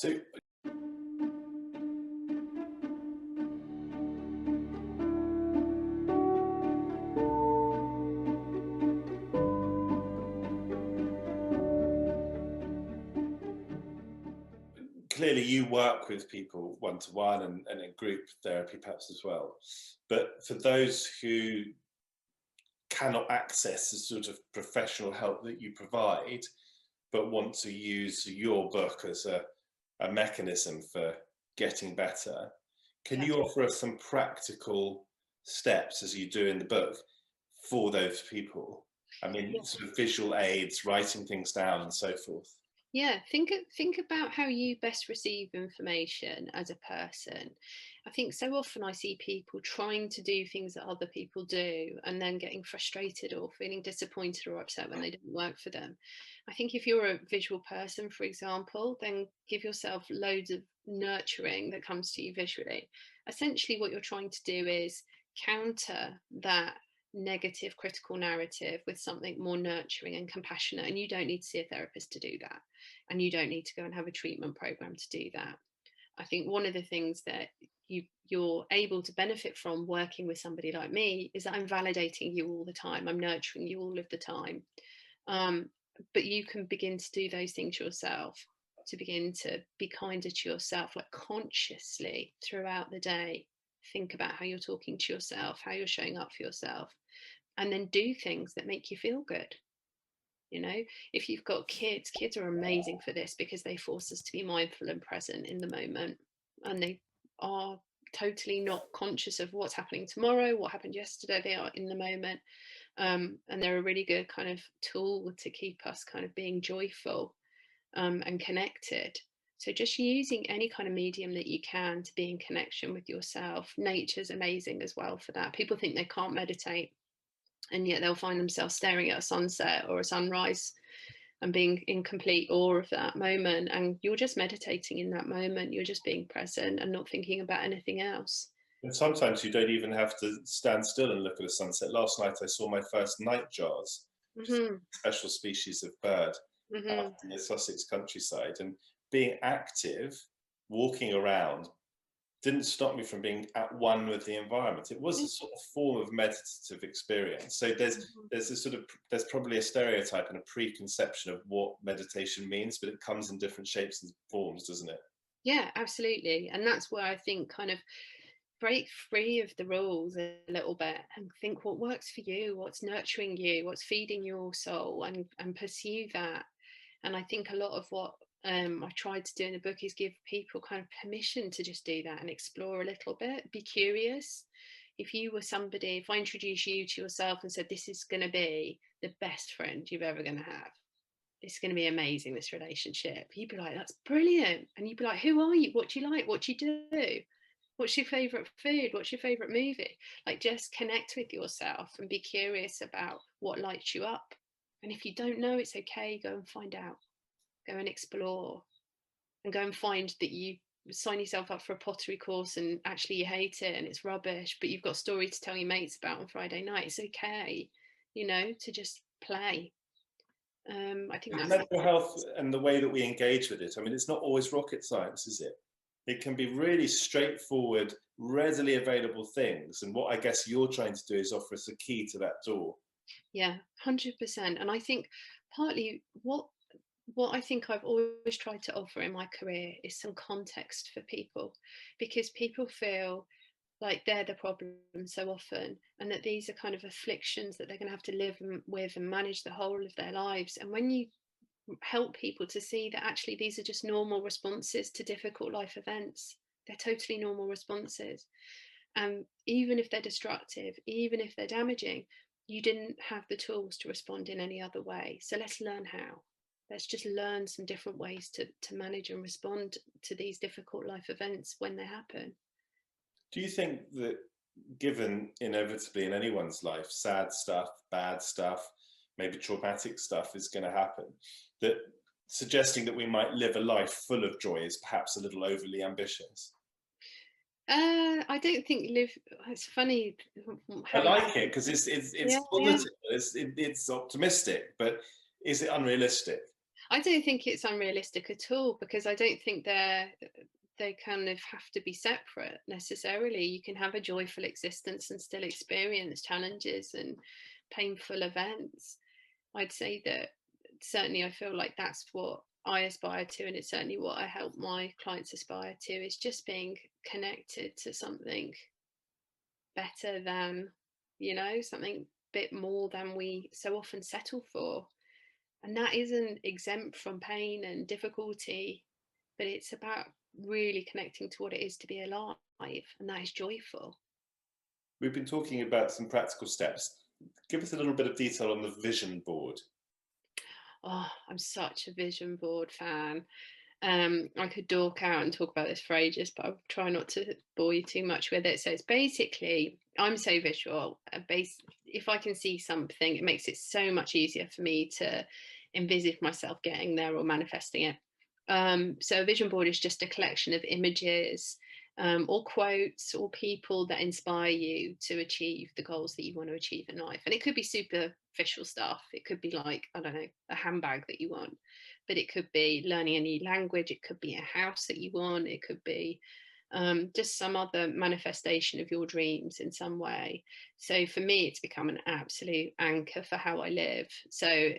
So clearly you work with people one-to-one and in group therapy perhaps as well. But for those who cannot access the sort of professional help that you provide, but want to use your book as a mechanism for getting better, can Yeah. you offer us some practical steps, as you do in the book, for those people? I mean, Yeah. sort of visual aids, writing things down and so forth. Yeah, think about how you best receive information as a person. I think so often I see people trying to do things that other people do and then getting frustrated or feeling disappointed or upset when they don't work for them. I think if you're a visual person, for example, then give yourself loads of nurturing that comes to you visually. Essentially, what you're trying to do is counter that negative critical narrative with something more nurturing and compassionate. And you don't need to see a therapist to do that. And you don't need to go and have a treatment program to do that. I think one of the things that you're able to benefit from working with somebody like me is that I'm validating you all the time. I'm nurturing you all of the time. Um, but you can begin to do those things yourself, to begin to be kinder to yourself, like consciously throughout the day. Think about how you're talking to yourself, how you're showing up for yourself, and then do things that make you feel good. You know, if you've got kids are amazing for this because they force us to be mindful and present in the moment, and they are totally not conscious of what's happening tomorrow, what happened yesterday. They are in the moment, and they're a really good kind of tool to keep us kind of being joyful and connected. So just using any kind of medium that you can to be in connection with yourself. Nature's amazing as well for that. People think they can't meditate, and yet they'll find themselves staring at a sunset or a sunrise and being in complete awe of that moment. And you're just meditating in that moment. You're just being present and not thinking about anything else. And sometimes you don't even have to stand still and look at a sunset. Last night I saw my first nightjars, which is Mm-hmm. a special species of bird Mm-hmm. out in the Sussex countryside. And being active, walking around, didn't stop me from being at one with the environment. It was a sort of form of meditative experience. So there's probably a stereotype and a preconception of what meditation means, but it comes in different shapes and forms, doesn't it? Yeah, absolutely. And that's where I think kind of break free of the rules a little bit and think what works for you, what's nurturing you, what's feeding your soul, and pursue that. And I think a lot of what I tried to do in the book is give people kind of permission to just do that and explore a little bit, be curious. If you were somebody, if I introduce you to yourself and said, this is going to be the best friend you're ever going to have, it's going to be amazing, this relationship, you'd be like, that's brilliant. And you'd be like, who are you? What do you like? What do you do? What's your favorite food? What's your favorite movie? Like, just connect with yourself and be curious about what lights you up. And if you don't know, it's okay. Go and find out. Go and explore, and go and find that you sign yourself up for a pottery course and actually you hate it and it's rubbish, but you've got a story to tell your mates about on Friday night. It's okay, to just play. I think that's Mental health and the way that we engage with it, I mean, it's not always rocket science, is it? It can be really straightforward, readily available things. And what I guess you're trying to do is offer us a key to that door. Yeah, 100%. And I think partly what I think I've always tried to offer in my career is some context for people, because people feel like they're the problem so often, and that these are kind of afflictions that they're going to have to live with and manage the whole of their lives. And when you help people to see that actually these are just normal responses to difficult life events, they're totally normal responses. Even if they're destructive, even if they're damaging, you didn't have the tools to respond in any other way. So let's learn how. Let's just learn some different ways to manage and respond to these difficult life events when they happen. Do you think that, given inevitably in anyone's life, sad stuff, bad stuff, maybe traumatic stuff is going to happen, that suggesting that we might live a life full of joy is perhaps a little overly ambitious? I don't think live. It's funny I how you. like it because it's Yeah, yeah. positive, it's optimistic, but is it unrealistic? I don't think it's unrealistic at all, because I don't think they kind of have to be separate necessarily. You can have a joyful existence and still experience challenges and painful events. I'd say that certainly I feel like that's what I aspire to, and it's certainly what I help my clients aspire to, is just being connected to something better than, something bit more than we so often settle for. And that isn't exempt from pain and difficulty, but it's about really connecting to what it is to be alive, and that is joyful. We've been talking about some practical steps. Give us a little bit of detail on the vision board. Oh, I'm such a vision board fan. I could dork out and talk about this for ages, but I'll try not to bore you too much with it. So it's basically, I'm so visual. If I can see something, it makes it so much easier for me to envisage myself getting there or manifesting it. So a vision board is just a collection of images, or quotes, or people that inspire you to achieve the goals that you want to achieve in life. And it could be superficial stuff. It could be like, I don't know, a handbag that you want, but it could be learning a new language. It could be a house that you want. It could be just some other manifestation of your dreams in some way. So for me, it's become an absolute anchor for how I live. So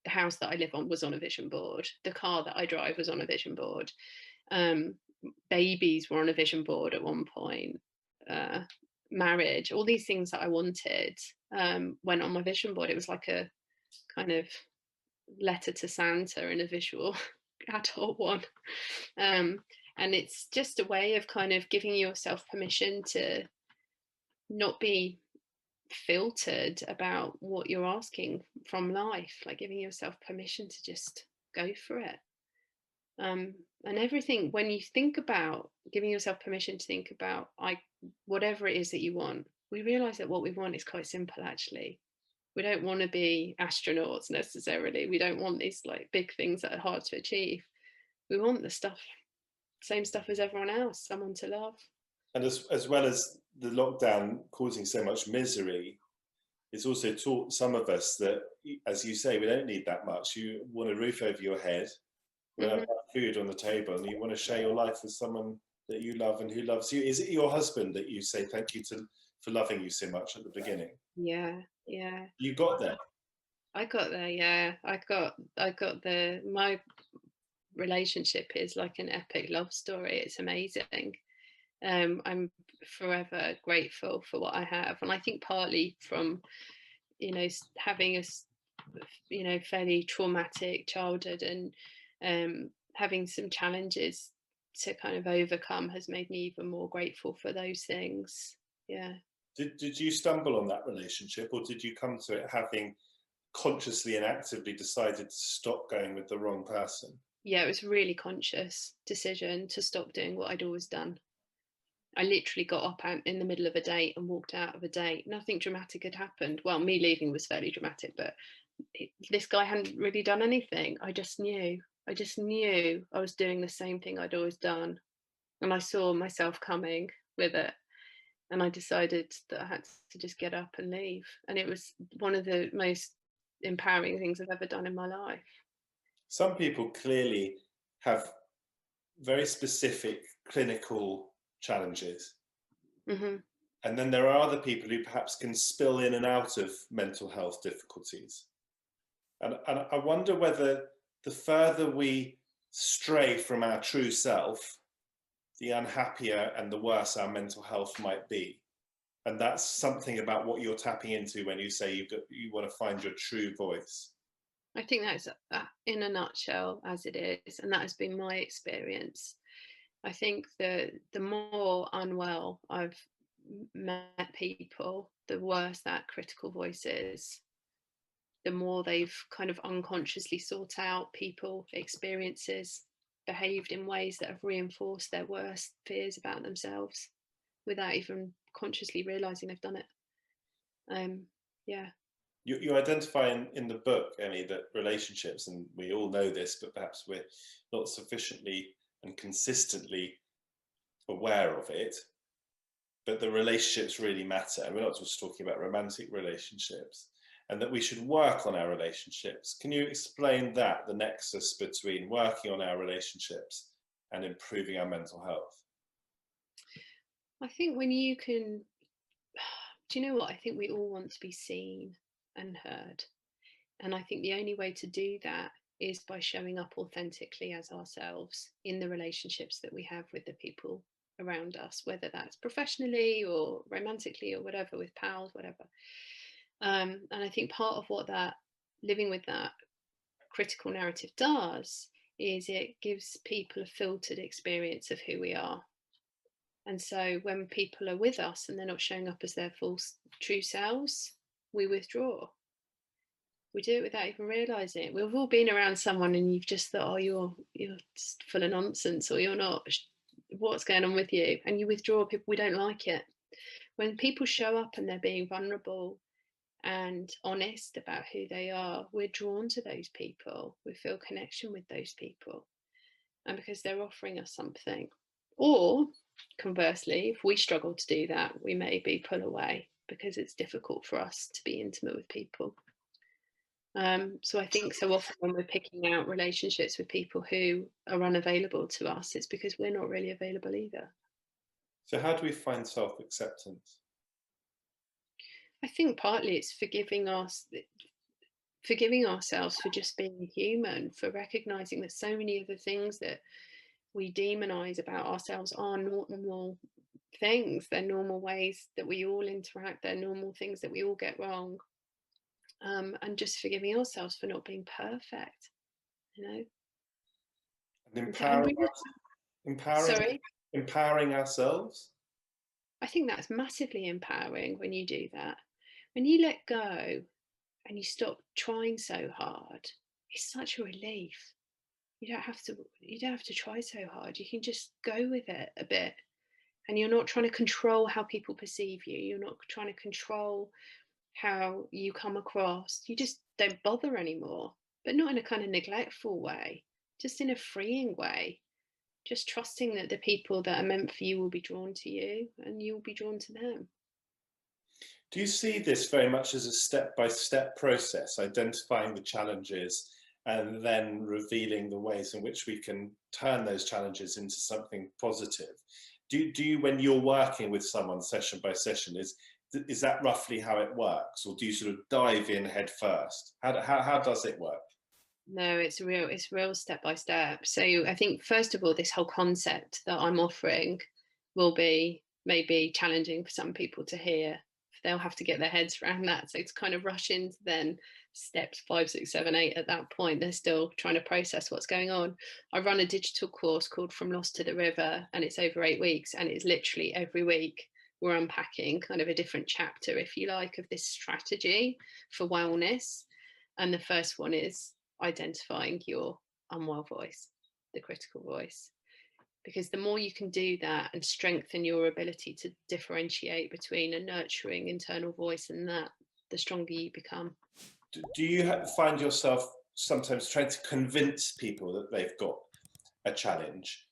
the house that I live on was on a vision board. The car that I drive was on a vision board. Babies were on a vision board at one point. Marriage, all these things that I wanted went on my vision board. It was like a kind of letter to Santa in a visual adult one. And it's just a way of kind of giving yourself permission to not be filtered about what you're asking from life, like giving yourself permission to just go for it. And everything, when you think about giving yourself permission to think about whatever it is that you want, we realize that what we want is quite simple, actually. We don't want to be astronauts necessarily. We don't want these like big things that are hard to achieve. We want the same stuff as everyone else, someone to love. And as well as the lockdown causing so much misery, it's also taught some of us that, as you say, we don't need that much. You want a roof over your head, you want to have food on the table, and you want to share your life with someone that you love and who loves you. Is it your husband that you say thank you to for loving you so much at the beginning? Yeah. You got there. I got there, yeah. I got my relationship is like an epic love story. It's amazing. I'm forever grateful for what I have, and I think partly from having a fairly traumatic childhood, and having some challenges to kind of overcome has made me even more grateful for those things. Yeah. Did you stumble on that relationship, or did you come to it having consciously and actively decided to stop going with the wrong person? Yeah, it was a really conscious decision to stop doing what I'd always done. I literally got up in the middle of a date and walked out of a date. Nothing dramatic had happened. Well, me leaving was fairly dramatic, but this guy hadn't really done anything. I just knew I was doing the same thing I'd always done. And I saw myself coming with it. And I decided that I had to just get up and leave. And it was one of the most empowering things I've ever done in my life. Some people clearly have very specific clinical challenges. Mm-hmm. And then there are other people who perhaps can spill in and out of mental health difficulties. And I wonder whether the further we stray from our true self, the unhappier and the worse our mental health might be. And that's something about what you're tapping into when you say you want to find your true voice. I think that's in a nutshell as it is. And that has been my experience. I think that the more unwell I've met people, the worse that critical voice is. The more they've kind of unconsciously sought out people, experiences, behaved in ways that have reinforced their worst fears about themselves without even consciously realizing they've done it. Yeah. You identify in the book, Emmy, that relationships, and we all know this, but perhaps we're not sufficiently and consistently aware of it, but the relationships really matter. And we're not just talking about romantic relationships. and that we should work on our relationships. Can you explain that, the nexus between working on our relationships and improving our mental health? I think when you can, do you know what? I think we all want to be seen and heard. And I think the only way to do that is by showing up authentically as ourselves in the relationships that we have with the people around us, whether that's professionally or romantically or whatever, with pals, whatever. And I think part of what that living with that critical narrative does is it gives people a filtered experience of who we are. And so when people are with us and they're not showing up as their full true selves, we withdraw. We do it without even realizing it. We've all been around someone and you've just thought, oh, you're just full of nonsense, or you're not, what's going on with you? And you withdraw. People, we don't like it. When people show up and they're being vulnerable and honest about who they are, we're drawn to those people. We feel connection with those people, and because they're offering us something. Or conversely, if we struggle to do that, we maybe pull away because it's difficult for us to be intimate with people. So I think so often when we're picking out relationships with people who are unavailable to us, it's because we're not really available either. So how do we find self-acceptance? I think partly it's forgiving ourselves for just being human, for recognizing that so many of the things that we demonize about ourselves are normal things. They're normal ways that we all interact. They're normal things that we all get wrong. And just forgiving ourselves for not being perfect, you know. And empowering ourselves? I think that's massively empowering when you do that. When you let go and you stop trying so hard, it's such a relief. You don't have to try so hard. You can just go with it a bit. And you're not trying to control how people perceive you. You're not trying to control how you come across. You just don't bother anymore, but not in a kind of neglectful way, just in a freeing way. Just trusting that the people that are meant for you will be drawn to you and you'll be drawn to them. Do you see this very much as a step-by-step process, identifying the challenges and then revealing the ways in which we can turn those challenges into something positive? Do you, when you're working with someone session by session, is that roughly how it works, or do you sort of dive in head first? How does it work? No, it's real step by step. So I think first of all, this whole concept that I'm offering will be maybe challenging for some people to hear. They'll have to get their heads around that. So to kind of rush into then steps 5, 6, 7, 8 at that point, they're still trying to process what's going on. I run a digital course called From Lost to the River, and it's over 8 weeks, and it's literally every week we're unpacking kind of a different chapter, if you like, of this strategy for wellness. And the first one is identifying your unwell voice, the critical voice. Because the more you can do that and strengthen your ability to differentiate between a nurturing internal voice and that, the stronger you become. Do you find yourself sometimes trying to convince people that they've got a challenge,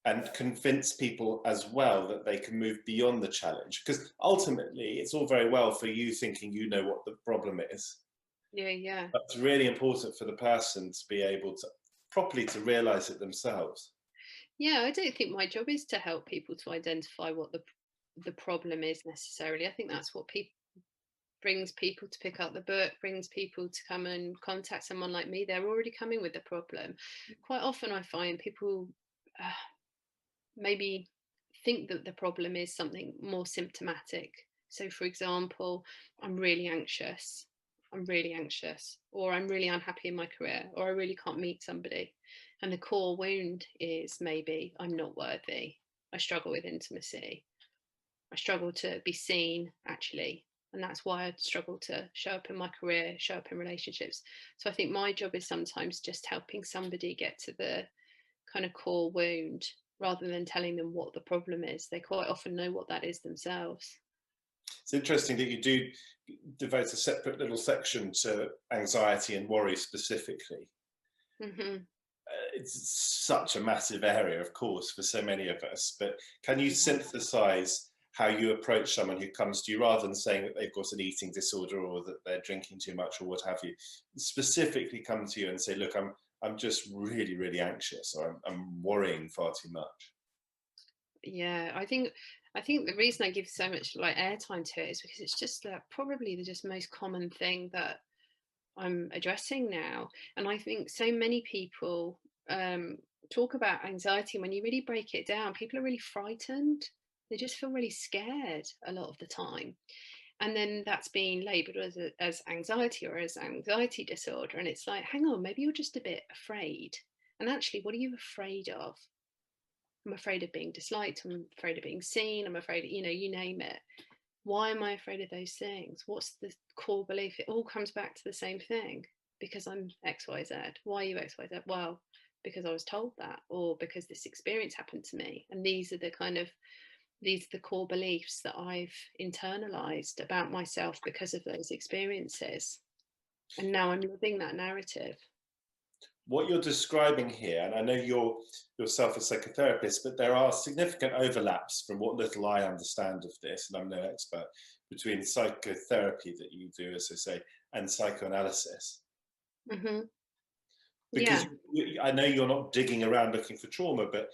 and convince people as well that they can move beyond the challenge? Because ultimately, it's all very well for you thinking you know what the problem is. Yeah. But it's really important for the person to be able to properly to realize it themselves. Yeah, I don't think my job is to help people to identify what the problem is necessarily. I think that's what brings people to pick up the book, brings people to come and contact someone like me. They're already coming with the problem. Quite often I find people maybe think that the problem is something more symptomatic. So for example, I'm really anxious, or I'm really unhappy in my career, or I really can't meet somebody. And the core wound is maybe I'm not worthy. I struggle with intimacy. I struggle to be seen, actually. And that's why I struggle to show up in my career, show up in relationships. So I think my job is sometimes just helping somebody get to the kind of core wound rather than telling them what the problem is. They quite often know what that is themselves. It's interesting that you do devote a separate little section to anxiety and worry specifically. Mm-hmm. It's such a massive area, of course, for so many of us, but can you synthesize how you approach someone who comes to you, rather than saying that they've got an eating disorder or that they're drinking too much or what have you. Specifically come to you and say, look, I'm just really, really anxious, or I'm worrying far too much. Yeah, I think the reason I give so much like airtime to it is because it's just probably the just most common thing that I'm addressing now. And I think so many people talk about anxiety, and when you really break it down, people are really frightened. They just feel really scared a lot of the time. And then that's being labeled as anxiety or as anxiety disorder. And it's like, hang on, maybe you're just a bit afraid. And actually, what are you afraid of? I'm afraid of being disliked. I'm afraid of being seen. I'm afraid of, you name it. Why am I afraid of those things? What's the core belief? It all comes back to the same thing. Because I'm XYZ. Why are you XYZ? Well, because I was told that, or because this experience happened to me. And these are the core beliefs that I've internalized about myself because of those experiences. And now I'm living that narrative. What you're describing here, and I know you're yourself a psychotherapist, but there are significant overlaps from what little I understand of this, and I'm no expert, between psychotherapy that you do, as I say, and psychoanalysis. Mm-hmm. Because Yeah. I know you're not digging around looking for trauma, but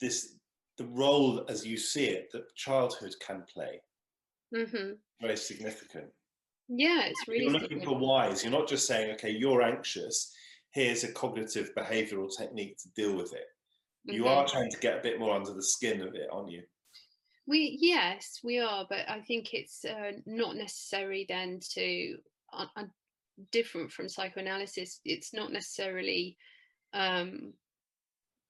the role as you see it that childhood can play, Mm-hmm. very significant. Yeah, it's really You're looking for significant. whys. You're not just saying, okay, you're anxious, here's a cognitive behavioral technique to deal with it. You Mm-hmm. are trying to get a bit more under the skin of it, aren't you? Yes, we are, but I think it's not necessary then to different from psychoanalysis. It's not necessarily um,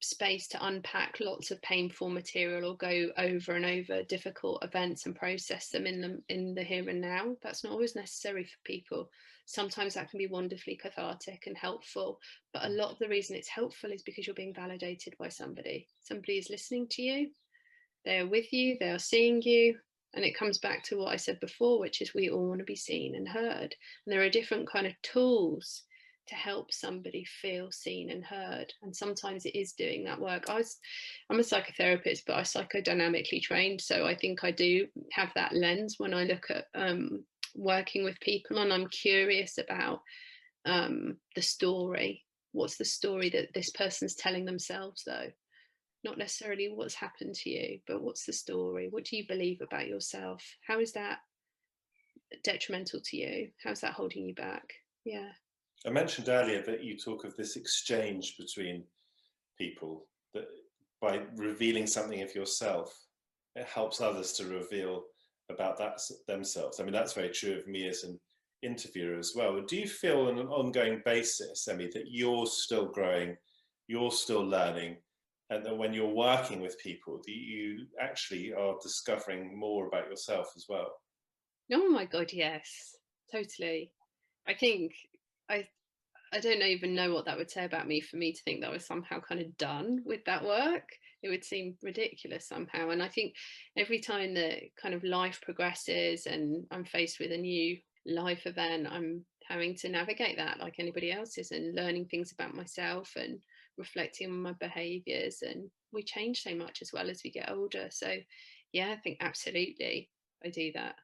space to unpack lots of painful material or go over and over difficult events and process them in the here and now. That's not always necessary for people. Sometimes that can be wonderfully cathartic and helpful, but a lot of the reason it's helpful is because you're being validated by somebody. Somebody is listening to you, they are with you, they are seeing you. And it comes back to what I said before, which is we all want to be seen and heard. And there are different kind of tools to help somebody feel seen and heard. And sometimes it is doing that work. I'm a psychotherapist, but I psychodynamically trained. So I think I do have that lens when I look at working with people, and I'm curious about the story. What's the story that this person's telling themselves, though? Not necessarily what's happened to you, but what's the story? What do you believe about yourself? How is that detrimental to you? How's that holding you back? Yeah. I mentioned earlier that you talk of this exchange between people, that by revealing something of yourself, it helps others to reveal about that themselves. I mean, that's very true of me as an interviewer as well. Do you feel on an ongoing basis, Emmy, that you're still growing, you're still learning, and that when you're working with people, that you actually are discovering more about yourself as well? Oh my God, yes, totally. I think I I don't even know what that would say about me for me to think that I was somehow kind of done with that work. It would seem ridiculous somehow. And I think every time that kind of life progresses and I'm faced with a new life event, I'm having to navigate that like anybody else is, and learning things about myself and reflecting on my behaviors. And we change so much as well as we get older. So yeah, I think absolutely I do that.